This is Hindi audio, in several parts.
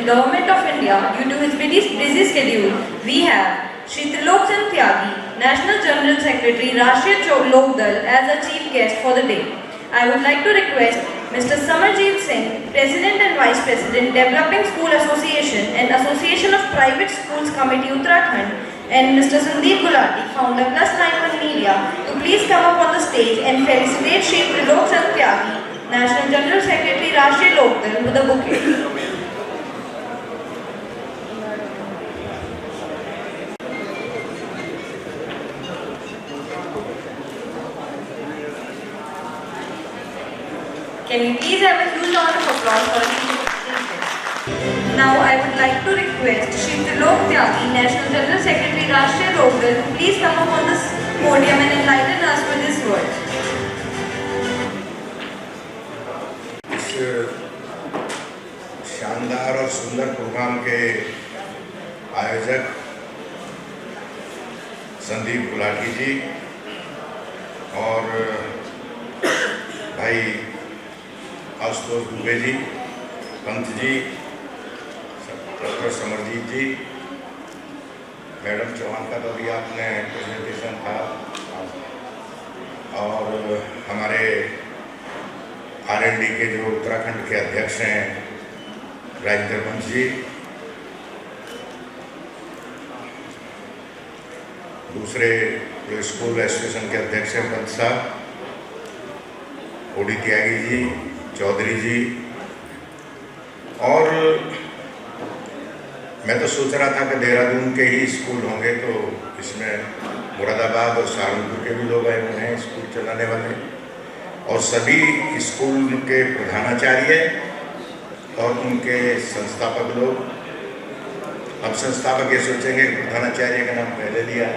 in Government of India due to his busy schedule, we have Shri Trilok Chand Tyagi, National General Secretary, Rashtriya Lok Dal as a chief guest for the day. I would like to request Mr. Samarjeet Singh, President and Vice President, Developing School Association and Association of Private Schools Committee Uttarakhand, and Mr. Sandeep Gulati, founder Plus91 Media, to please come up on the stage and felicitate Shri Trilok Chand Tyagi, National General Secretary, Rashtriya Lok Dal, with a bouquet. Can we please have a huge round of applause for him? Now I would like to request Shri Trilok Tyagi, National General Secretary, Rashtriya Lok Dal, to please come up on this podium and enlighten us with his words. इस शानदार और सुंदर प्रोग्राम के आयोजक संदीप गुलाटी जी और भाई आशुतोष दुबे जी, पंत जी, डॉक्टर समरजीत जी, मैडम चौहान का तो अभी आपने प्रेजेंटेशन था, और हमारे R&D के जो उत्तराखंड के अध्यक्ष हैं राजेंद्र पंत जी, दूसरे जो स्कूल एसोसिएशन के अध्यक्ष हैं पंत साहब, ओडी त्यागी जी, चौधरी जी, और मैं तो सोच रहा था कि देहरादून के ही स्कूल होंगे, तो इसमें मुरादाबाद और सहारनपुर के भी लोग आए हुए हैं स्कूल चलाने वाले, और सभी स्कूल के प्रधानाचार्य और उनके संस्थापक लोग। अब संस्थापक ये सोचेंगे कि प्रधानाचार्य का नाम पहले लिया,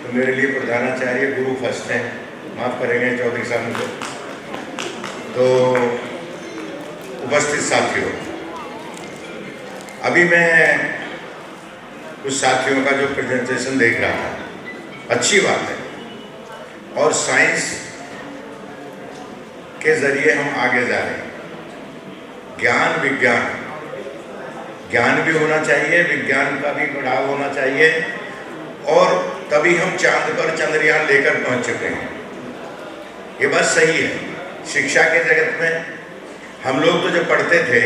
तो मेरे लिए प्रधानाचार्य गुरु फर्स्ट हैं, माफ़ करेंगे चौधरी साहब को। तो उपस्थित साथियों, अभी मैं कुछ साथियों का जो प्रेजेंटेशन देख रहा था, अच्छी बात है, और साइंस के जरिए हम आगे जा रहे हैं। ज्ञान विज्ञान, ज्ञान भी होना चाहिए, विज्ञान का भी बढ़ाव होना चाहिए, और तभी हम चांद पर चंद्रयान लेकर पहुंच चुके हैं। ये बात सही है। शिक्षा के जगत में हम लोग तो जब पढ़ते थे,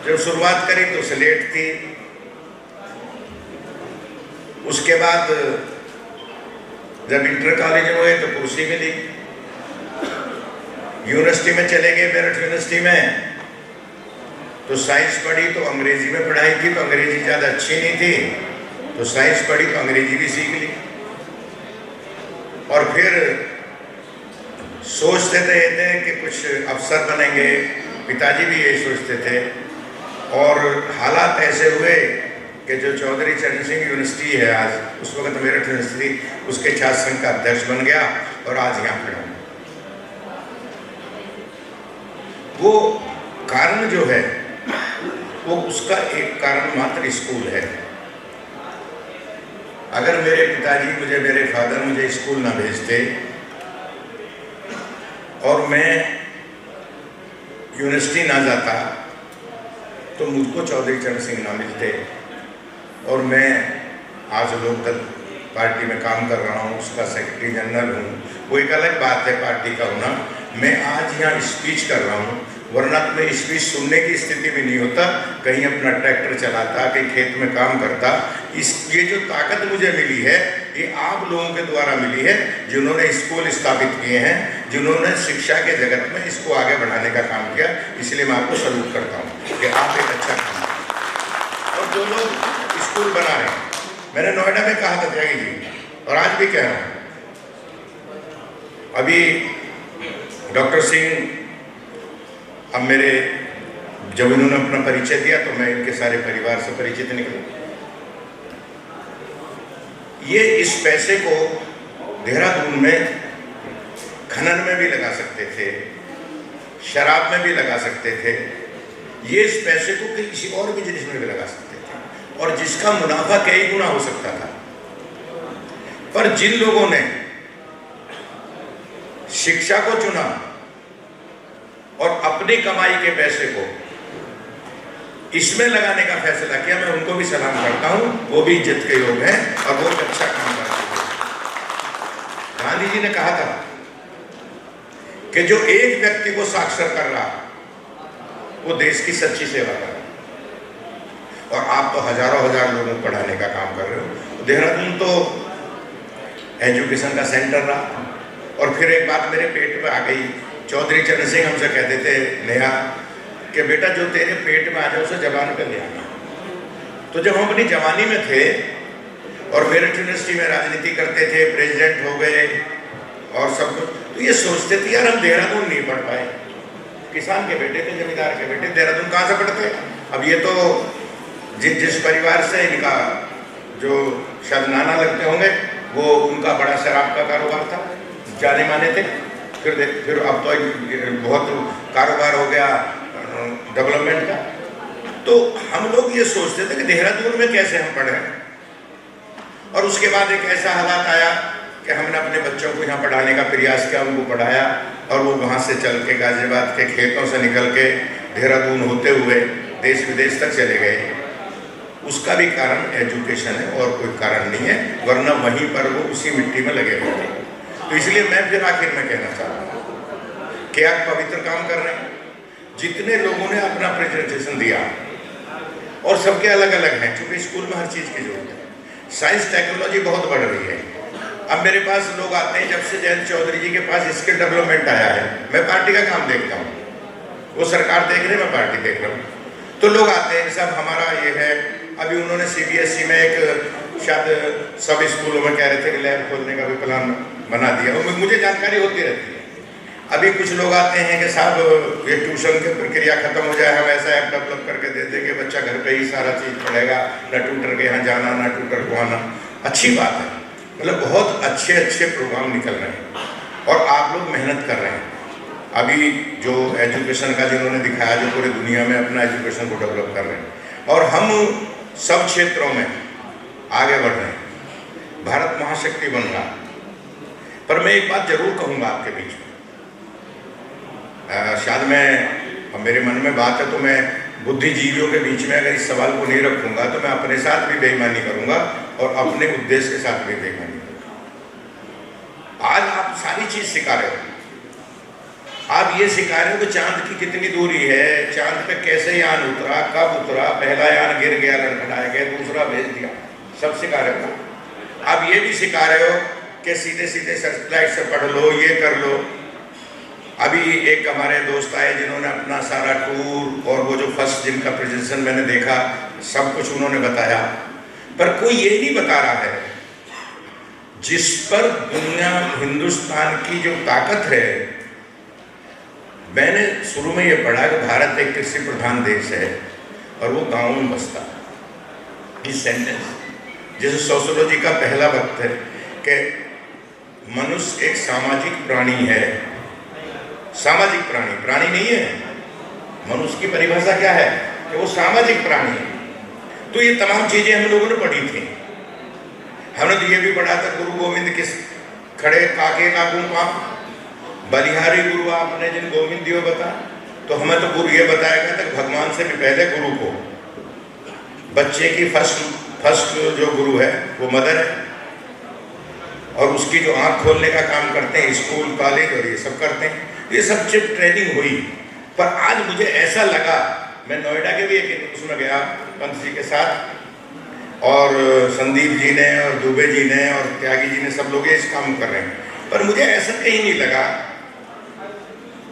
जब शुरुआत करी तो स्लेट थी, उसके बाद जब इंटर कॉलेज में हुए तो कुर्सी मिली, यूनिवर्सिटी में चले गए, मेरठ यूनिवर्सिटी में तो साइंस पढ़ी तो अंग्रेजी में पढ़ाई थी, तो अंग्रेजी ज़्यादा अच्छी नहीं थी, तो साइंस पढ़ी तो अंग्रेजी भी सीख ली, और फिर सोचते थे कि कुछ अफसर बनेंगे, पिताजी भी यही सोचते थे, और हालात ऐसे हुए कि जो चौधरी चरण सिंह यूनिवर्सिटी है आज, उस वक्त मेरठ यूनिवर्सिटी, उसके छात्र संघ का अध्यक्ष बन गया, और आज यहाँ खड़ा हूँ। वो कारण जो है, वो उसका एक कारण मात्र स्कूल है। अगर मेरे पिताजी मुझे, मेरे फादर मुझे स्कूल ना भेजते और मैं यूनिवर्सिटी ना जाता, तो मुझको चौधरी चरण सिंह ना मिलते, और मैं आज लोकदल पार्टी में काम कर रहा हूँ, उसका सेक्रेटरी जनरल हूँ। वो एक अलग बात है पार्टी का होना। मैं आज यहाँ स्पीच कर रहा हूँ, वरना तो मैं स्पीच सुनने की स्थिति भी नहीं होता, कहीं अपना ट्रैक्टर चलाता, कहीं खेत में काम करता। ये जो ताकत मुझे मिली है, ये आप लोगों के द्वारा मिली है, जिन्होंने स्कूल स्थापित किए हैं, जिन्होंने शिक्षा के जगत में इसको आगे बढ़ाने का काम किया। इसलिए मैं आपको सल्यूट करता हूँ कि आप एक अच्छा काम करें। और जो लोग स्कूल बना रहे हैं, मैंने नोएडा में कहा था त्यागी जी, और आज भी कह रहा हूँ, अभी डॉक्टर सिंह, अब मेरे जब इन्होंने अपना परिचय दिया तो मैं इनके सारे परिवार से परिचित निकला। ये इस पैसे को देहरादून में खनन में भी लगा सकते थे, शराब में भी लगा सकते थे, ये इस पैसे को किसी और भी जिनिस में भी लगा सकते थे, और जिसका मुनाफा कई गुना हो सकता था। पर जिन लोगों ने शिक्षा को चुना और अपनी कमाई के पैसे को इसमें लगाने का फैसला किया। मैं उनको भी सलाम करता हूं, वो भी इज्जत के योग हैं और बहुत अच्छा काम करते हैं। गांधी जी ने कहा था कि जो एक व्यक्ति को साक्षर कर रहा वो देश की सच्ची सेवा कर रहा। और आप तो हजारों हजार लोगों को पढ़ाने का काम कर रहे हो। देहरादून तो एजुकेशन का सेंटर रहा। और फिर एक बात मेरे पेट में आ गई। चौधरी चरण सिंह हमसे कहते थे नेहा कि बेटा जो तेरे पेट में आ जाए उसे जबान पे ले आना। तो जब हम अपनी जवानी में थे और मेरिट यूनिवर्सिटी में राजनीति करते थे, प्रेसिडेंट हो गए और सब कुछ, तो ये सोचते थे यार हम देहरादून नहीं पढ़ पाए। किसान के बेटे थे, जमींदार के बेटे, देहरादून कहाँ से पढ़ते। अब ये तो जिस परिवार से इनका जो शायद नाना लगते होंगे, वो उनका बड़ा शराब का कारोबार था, जाने माने थे। फिर अब तो बहुत कारोबार हो गया डेवलपमेंट का। तो हम लोग ये सोचते थे कि देहरादून में कैसे हम पढ़े। और उसके बाद एक ऐसा हालात आया कि हमने अपने बच्चों को यहाँ पढ़ाने का प्रयास किया, उनको पढ़ाया और वो वहाँ से चल के गाजियाबाद के खेतों से निकल के देहरादून होते हुए देश विदेश तक चले गए। उसका भी कारण एजुकेशन है और कोई कारण नहीं है, वरना वहीं पर वो उसी मिट्टी में लगे हुए थे। तो इसलिए मैं फिर आखिर में कहना चाहता हूँ कि आप पवित्र काम कर रहे हैं। जितने लोगों ने अपना प्रेजेंटेशन दिया और सबके अलग अलग हैं, क्योंकि स्कूल में हर चीज़ की जरूरत है। साइंस टेक्नोलॉजी बहुत बढ़ रही है। अब मेरे पास लोग आते हैं, जब से जयंत चौधरी जी के पास स्किल डेवलपमेंट आया है, मैं पार्टी का काम देखता हूँ, वो सरकार देख रहे, मैं पार्टी देख रहा हूँ। तो लोग आते हैं साहब हमारा ये है। अभी उन्होंने CBSE में एक शायद सब स्कूलों में कह रहे थे कि लैब खोलने का भी प्लान बना दिया। और मुझे जानकारी होती रहती है। अभी कुछ लोग आते हैं कि साहब ये ट्यूशन की प्रक्रिया खत्म हो जाए, हम ऐसा ऐप डेवलप करके दे दें कि बच्चा घर पे ही सारा चीज़ पढ़ेगा, ना ट्यूटर के यहाँ जाना, ना ट्यूटर को आना। अच्छी बात है, मतलब बहुत अच्छे अच्छे प्रोग्राम निकल रहे हैं और आप लोग मेहनत कर रहे हैं। अभी जो एजुकेशन का जिन्होंने दिखाया, जो पूरी दुनिया में अपना एजुकेशन को डेवलप कर रहे हैं और हम सब क्षेत्रों में आगे बढ़ रहे हैं। भारत महाशक्ति बन रहा। पर मैं एक बात जरूर कहूँगा आपके बीच में, शायद मैं, मेरे मन में बात है तो मैं बुद्धिजीवियों के बीच में अगर इस सवाल को नहीं रखूंगा तो मैं अपने साथ भी बेईमानी करूंगा और अपने उद्देश्य के साथ भी बेईमानी करूंगा। आज आप सारी चीज सिखा रहे हो। आप ये सिखा रहे हो कि चांद की कितनी दूरी है, चांद पे कैसे यान उतरा, कब उतरा, पहला यान गिर गया, लड़खड़ाया गया, दूसरा भेज दिया, सब सिखा रहे हो। आप ये भी सिखा रहे हो कि सीधे सीधे सेटेलाइट से पढ़ लो, ये कर लो। अभी एक हमारे दोस्त आए जिन्होंने अपना सारा टूर और वो जो फर्स्ट जिनका प्रेजेंटेशन मैंने देखा, सब कुछ उन्होंने बताया। पर कोई ये नहीं बता रहा है जिस पर दुनिया, हिंदुस्तान की जो ताकत है। मैंने शुरू में ये पढ़ा कि भारत एक कृषि प्रधान देश है और वो गाँव में बसता। इस सेंटेंस जैसे सोशियोलॉजी का पहला वक्त है कि मनुष्य एक सामाजिक प्राणी है। सामाजिक प्राणी, प्राणी नहीं है। मनुष्य की परिभाषा क्या है कि वो सामाजिक प्राणी है। तो ये तमाम चीजें हम लोगों ने पढ़ी थी। हमने तो ये भी पढ़ा था गुरु गोविंद किस खड़े काके का गुम्पा, बलिहारी गुरु आपने जिन गोविंद दियो बता। तो हमें तो गुरु ये बताया गया था भगवान से भी पहले गुरु को, बच्चे की फर्स्ट जो गुरु है वो मदर है और उसकी जो आंख खोलने का काम करते हैं स्कूल, कॉलेज और ये सब करते हैं। ये सब चीज ट्रेनिंग हुई। पर आज मुझे ऐसा लगा, मैं नोएडा के भी एक उसमें गया पंत जी के साथ और संदीप जी ने और दुबे जी ने और त्यागी जी ने, सब लोग इस काम कर रहे हैं। पर मुझे ऐसा कहीं नहीं लगा।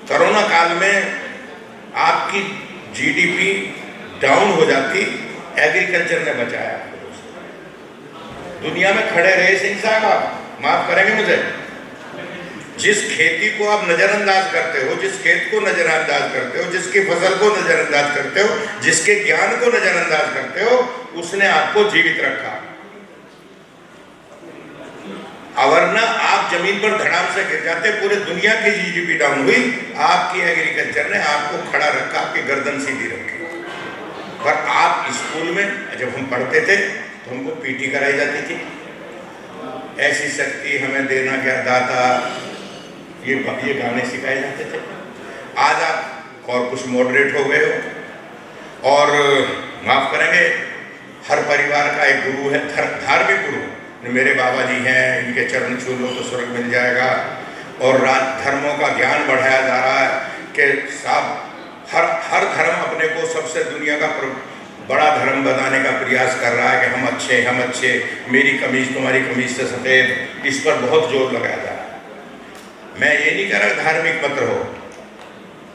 कोरोना काल में आपकी GDP डाउन हो जाती, एग्रीकल्चर ने बचाया। दुनिया में खड़े रहे सिंह साहब, माफ करेंगे मुझे, जिस खेती को आप नजरअंदाज करते हो, जिस खेत को नजरअंदाज करते हो, जिसकी फसल को नजरअंदाज करते हो, जिसके ज्ञान को नजरअंदाज करते हो, उसने आपको जीवित रखा। वरना आप जमीन पर धड़ाम से गिर जाते। पूरे दुनिया की GDP डाउन हुई, आपकी एग्रीकल्चर ने आपको खड़ा रखा, आपकी गर्दन सीधी रखी। पर आप स्कूल में जब हम पढ़ते थे तो हमको PT कराई जाती थी, ऐसी शक्ति हमें देना क्या दाता, ये गाने सिखाए जाते थे। आज आप और कुछ मॉडरेट हो गए हो और माफ़ करेंगे, हर परिवार का एक गुरु है, धार्मिक गुरु। मेरे बाबा जी हैं, इनके चरण छू लो तो स्वर्ग मिल जाएगा। और धर्मों का ज्ञान बढ़ाया जा रहा है कि साहब हर धर्म अपने को सबसे दुनिया का बड़ा धर्म बनाने का प्रयास कर रहा है कि हम अच्छे, मेरी कमीज तुम्हारी कमीज से सफ़ेद, इस पर बहुत जोर लगाया जा रहा है। मैं ये नहीं कह रहा धार्मिक मत रहो,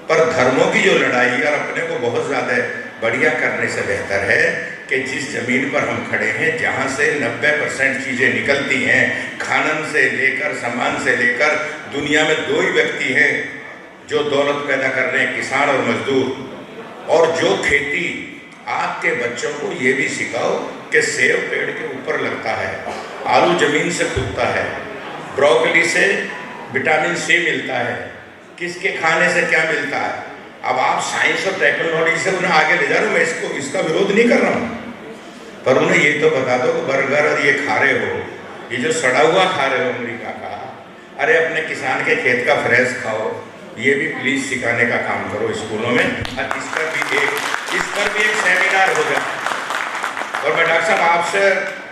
पर धर्मों की जो लड़ाई और अपने को बहुत ज़्यादा बढ़िया करने से बेहतर है कि जिस ज़मीन पर हम खड़े हैं, जहाँ से 90% चीज़ें निकलती हैं, खानन से लेकर सामान से लेकर, दुनिया में 2 ही व्यक्ति हैं जो दौलत पैदा कर रहे हैं, किसान और मजदूर। और जो खेती, आपके बच्चों को ये भी सिखाओ कि सेब पेड़ के ऊपर लगता है, आलू ज़मीन से खुदता है, ब्रोकली से विटामिन सी मिलता है, किसके खाने से क्या मिलता है। अब आप साइंस और टेक्नोलॉजी से उन्हें आगे ले जा रहे हो, मैं इसका विरोध नहीं कर रहा हूँ, पर उन्हें ये तो बता दो कि बर्गर और ये खा रहे हो, ये जो सड़ा हुआ खा रहे हो अमेरिका का, अरे अपने किसान के खेत का फ्रेश खाओ, ये भी प्लीज़ सिखाने का काम करो स्कूलों में। और इस पर भी एक सेमिनार हो जाए। और मैं डॉक्टर साहब आपसे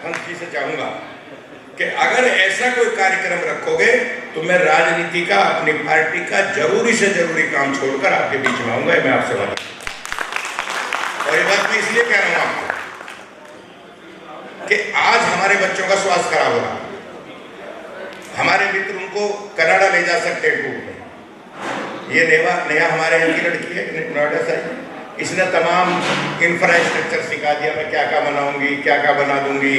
पंत जी से चाहूँगा कि अगर ऐसा कोई कार्यक्रम रखोगे तो मैं राजनीति का, अपनी पार्टी का जरूरी से जरूरी काम छोड़कर आपके बीच में आऊँगा। मैं आपसे बात, और ये बात मैं इसलिए कह रहा हूँ आपको कि आज हमारे बच्चों का स्वास्थ्य खराब हो रहा है। हमारे मित्र उनको कनाडा ले जा सकते हैं टूर में। ये नेहा हमारे यहाँ की लड़की है नोएडा से, इसने तमाम इंफ्रास्ट्रक्चर सिखा दिया, मैं क्या क्या बनाऊंगी, क्या क्या बना दूंगी।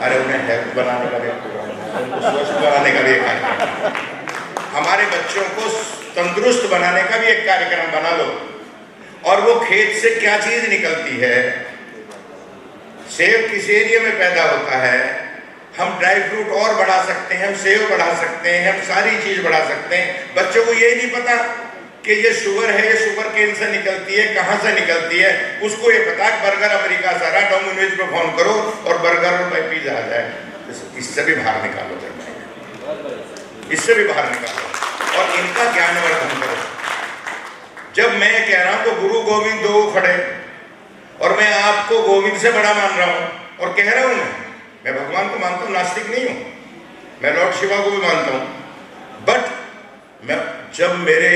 अरे उन्हें हेल्थ बनाने का भी, उनको स्वस्थ बनाने का भी एक कार्यक्रम, हमारे बच्चों को तंदुरुस्त बनाने का भी एक कार्यक्रम बना लो। और वो खेत से क्या चीज निकलती है, सेब किस एरिया में पैदा होता है, हम ड्राई फ्रूट और बढ़ा सकते हैं, हम सेब बढ़ा सकते हैं, हम सारी चीज बढ़ा सकते हैं। बच्चों को ये नहीं पता कि ये शुगर है, ये शुगर केन से निकलती है, कहाँ से निकलती है। उसको ये पता कि बर्गर अमेरिका से आ रहा, डोमिनोज पे फोन करो और बर्गर और पिज्जा आ जाए। इससे भी बाहर निकालो, इससे भी बाहर निकालो और इनका ज्ञानवर्धन करो। जब मैं कह रहा हूं तो गुरु गोविंद 2 खड़े, और मैं आपको गोविंद से बड़ा मान रहा हूं और कह रहा हूं मैं भगवान को मानता हूं, नास्तिक नहीं हूं, मैं लॉर्ड शिवा को भी मानता हूं। बट मैं जब मेरे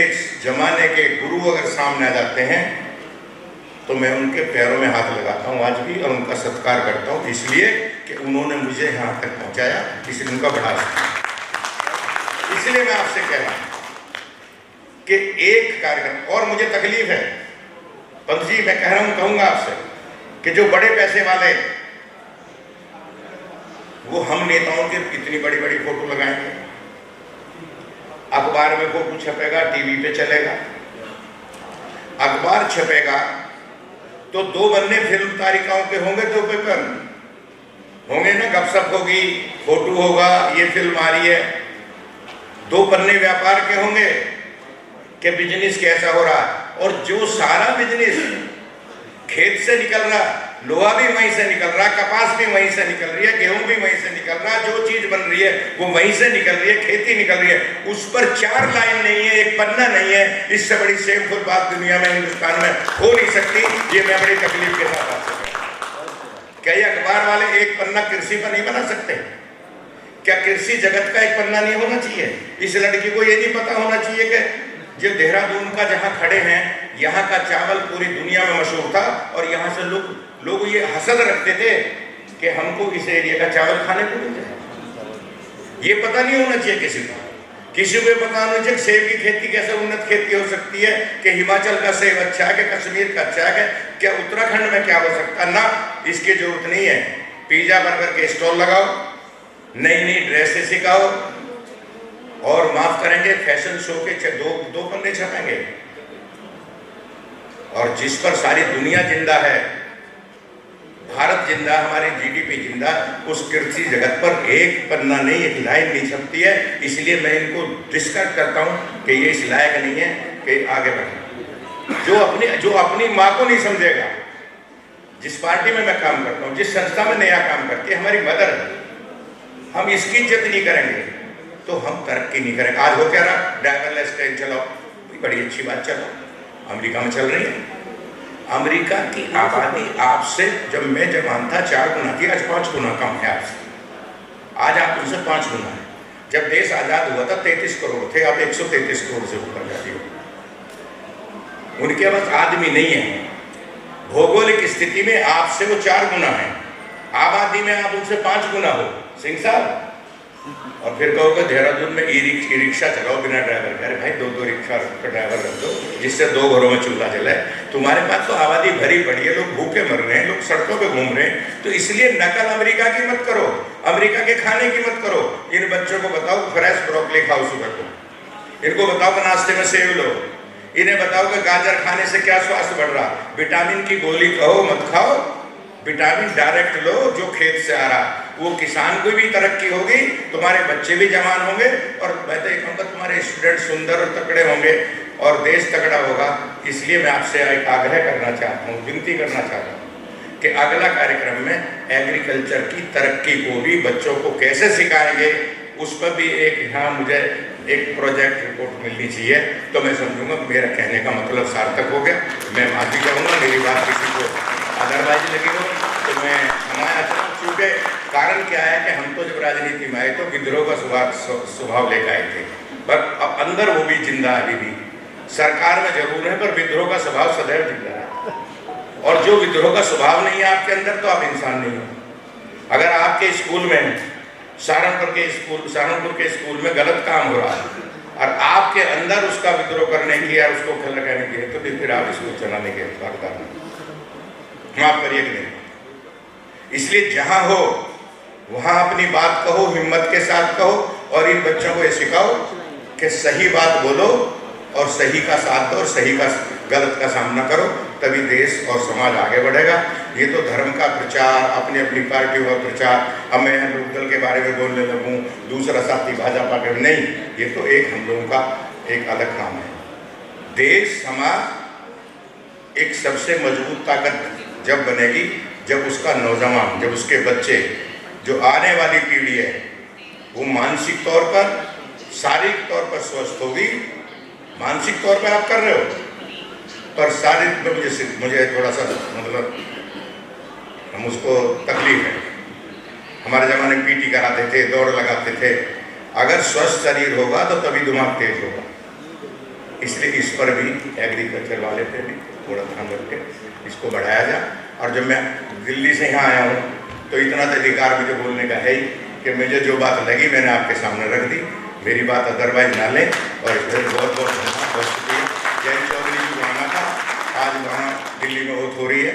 जमाने के गुरु अगर सामने आ जाते हैं तो मैं उनके पैरों में हाथ लगाता हूं आज भी, और उनका सत्कार करता हूं, इसलिए कि उन्होंने मुझे यहाँ तक पहुँचाया, इसलिए उनका बड़ा शुक्रिया। इसलिए मैं आपसे कह रहा हूं कि एक कार्यक्रम, और मुझे तकलीफ है पंत जी, मैं कह रहा हूं, कहूंगा आपसे कि जो बड़े पैसे वाले, वो हम नेताओं के कितनी बड़ी बड़ी फोटो लगाएंगे, अखबार में फोटो छपेगा, टीवी पे चलेगा, अखबार छपेगा तो 2 बनने फिल्म तारिकाओं के होंगे, 2 पेपर होंगे ना, गपशप होगी, फोटो होगा, ये फिल्म आ रही है। 2 पन्ने व्यापार के होंगे कि बिजनेस कैसा हो रहा है, और जो सारा बिजनेस खेत से निकल रहा, लोहा भी वहीं से निकल रहा, कपास भी वहीं से निकल रही है, गेहूं भी वहीं से निकल रहा, जो चीज बन रही है वो वहीं से निकल रही है, खेती निकल रही है, उस पर 4 लाइन नहीं है, 1 पन्ना नहीं है। इससे बड़ी शेमफुल बात दुनिया में, हिंदुस्तान में हो नहीं सकती। ये मैं बड़ी तकलीफ के साथ आपसे कहता हूं। क्या ये अखबार वाले 1 पन्ना कृषि पर नहीं बना सकते? क्या कृषि जगत का 1 पन्ना नहीं होना चाहिए? इस लड़की को ये नहीं पता होना चाहिए कि जो देहरादून का जहाँ खड़े हैं, यहाँ का चावल पूरी दुनिया में मशहूर था, और यहाँ से लोग ये हसद रखते थे कि हमको इस एरिया का चावल खाने को मिल जाए। ये पता नहीं होना चाहिए किसी को पता होना चाहिए सेब की खेती कैसे उन्नत खेती हो सकती है, कि हिमाचल का सेब अच्छा है, कि कश्मीर का अच्छा है, क्या उत्तराखंड में क्या हो सकता है। ना, इसकी जरूरत नहीं है। पिज्जा बर्गर के स्टॉल लगाओ, नई नई ड्रेसें सिखाओ, और माफ करेंगे फैशन शो के 2 पन्ने छपेंगे, और जिस पर सारी दुनिया जिंदा है, भारत जिंदा, हमारी जीडीपी जिंदा, उस कृषि जगत पर 1 पन्ना नहीं, 1 लाइन नहीं छपती है। इसलिए मैं इनको डिस्कस करता हूं कि ये इस लायक नहीं है कि आगे बढ़े। जो अपनी माँ को नहीं समझेगा, जिस पार्टी में मैं काम करता हूँ, जिस संस्था में नया काम करती है, हमारी मदर है, हम इसकी इज्जत नहीं करेंगे तो हम तरक्की नहीं करेंगे। आज हो क्या रहा, ड्राइवरलेस ट्रेन चलाओ, बड़ी अच्छी बात, चलो, अमेरिका में चल रही है। अमेरिका की आबादी आपसे जब मैं जवान था 4 गुना थी, आज 5 गुना कम है आपसे। आज आप उनसे 5 गुना है। जब देश आजाद हुआ था 33 करोड़ थे, आप 133 करोड़ से ऊपर जाती हो। उनके पास आदमी नहीं है। भौगोलिक स्थिति में आपसे वो 4 गुना है, आबादी में आप उनसे 5 गुना हो सिंह साहब। और फिर कहोगे देहरादून में ई रिक्शा चलाओ बिना ड्राइवर के। अरे भाई 2 रिक्शा का ड्राइवर रख दो, जिससे 2 घरों में चूल्हा जलाए। तुम्हारे पास तो आबादी भरी पड़ी है, लोग भूखे मर रहे हैं, लोग सड़कों पे घूम रहे हैं। तो इसलिए नकल अमेरिका की मत करो, अमेरिका के खाने की मत करो। इन बच्चों को बताओ फ्रेश ब्रोकली खाओ सुबह को, इनको बताओ कि नाश्ते में सेव लो, इन्हें बताओ कि गाजर खाने से क्या स्वास्थ्य बढ़ रहा। विटामिन की गोली कहो मत खाओ, विटामिन डायरेक्ट लो जो खेत से आ रहा। वो किसान को भी तरक्की होगी, तुम्हारे बच्चे भी जवान होंगे, और मैं तो कहूँगा तुम्हारे स्टूडेंट सुंदर और तकड़े होंगे और देश तगड़ा होगा। इसलिए मैं आपसे एक आग्रह करना चाहता हूँ, विनती करना चाहता हूँ कि अगला कार्यक्रम में एग्रीकल्चर की तरक्की को भी बच्चों को कैसे सिखाएंगे, उस पर भी एक यहाँ मुझे एक प्रोजेक्ट रिपोर्ट मिलनी चाहिए। तो मैं समझूंगा मेरा कहने का मतलब सार्थक हो गया। मैं माफी चाहूँगा, मेरी बात किसी को अदरवाइज लगी हो तो मैं क्षमा चाहता हूँ। क्योंकि कारण क्या है कि हम तो जब राजनीति में आए तो विद्रोह का स्वभाव लेकर आए थे, पर अब अंदर वो भी जिंदा अभी भी सरकार में जरूर है, पर विद्रोह का स्वभाव सदैव जिंदा है। और जो विद्रोह का स्वभाव नहीं है आपके अंदर तो आप इंसान नहीं हो। अगर आपके स्कूल में सहारनपुर के स्कूल में गलत काम हो रहा है और आपके अंदर उसका विद्रोह करने की या उसको खिल कहने की है, तो फिर आप स्कूल चलाने के हकदार माफ करिए कि नहीं। इसलिए जहां हो वहां अपनी बात कहो, हिम्मत के साथ कहो, और इन बच्चों को ये सिखाओ कि सही बात बोलो और सही का साथ दो और सही का गलत का सामना करो, तभी देश और समाज आगे बढ़ेगा। ये तो धर्म का प्रचार, अपनी अपनी पार्टियों का प्रचार, अब मैं लोकदल के बारे में बोलने लगूँ, दूसरा साथी भाजपा के, नहीं, ये तो एक हम लोगों का एक अलग काम है। देश समाज एक सबसे मजबूत ताकत जब बनेगी जब उसका नौजवान, जब उसके बच्चे, जो आने वाली पीढ़ी है, वो मानसिक तौर पर, शारीरिक तौर पर स्वस्थ होगी। मानसिक तौर पर आप कर रहे हो, पर शारीरिक में मुझे थोड़ा सा मतलब हम उसको तकलीफ है। हमारे ज़माने में पीटी कराते थे, दौड़ लगाते थे। अगर स्वस्थ शरीर होगा तो तभी दिमाग तेज होगा। इसलिए इस पर भी एग्रीकल्चर वाले पे भी थोड़ा ध्यान रख के इसको बढ़ाया जाए। और जब मैं दिल्ली से यहाँ आया हूँ तो इतना तो अधिकार मुझे बोलने का है ही कि मुझे जो बात लगी मैंने आपके सामने रख दी। मेरी बात अदरवाइज ना लें। और इसलिए बहुत बहुत धन्यवाद, बहुत शुक्रिया। जयंत चौधरी जी को आना था, आज वहाँ दिल्ली में बहुत हो रही है।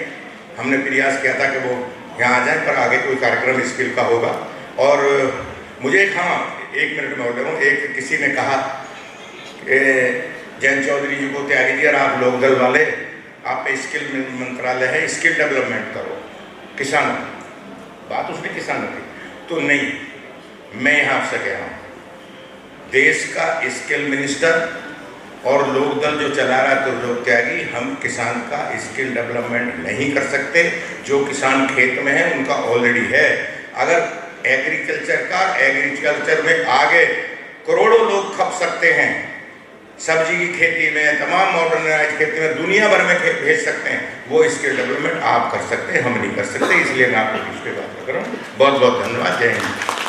हमने प्रयास किया था कि वो यहाँ आ जाए, पर आगे कोई कार्यक्रम स्किल का होगा। और मुझे हाँ 1 मिनट में बोल रहा हूँ, एक किसी ने कहा कि जयंत चौधरी जी को त्यागी दिया, आप लोकदल वाले, आप पे स्किल मंत्रालय है, स्किल डेवलपमेंट करो किसानों। बात उसने किसानों की तो नहीं, मैं यहाँ आपसे कह रहा हूँ, देश का स्किल मिनिस्टर और लोकदल जो चला रहा है तो लोग त्यागी, हम किसान का स्किल डेवलपमेंट नहीं कर सकते। जो किसान खेत में है उनका ऑलरेडी है। अगर एग्रीकल्चर में आगे करोड़ों लोग खप सकते हैं, सब्जी की खेती में, तमाम मॉडर्नाइज खेती में, दुनिया भर में भेज सकते हैं, वो स्किल डेवलपमेंट आप कर सकते हैं, हम नहीं कर सकते। इसलिए मैं आपको दूसरी बात कर रहा हूँ। बहुत बहुत धन्यवाद। जय हिंद।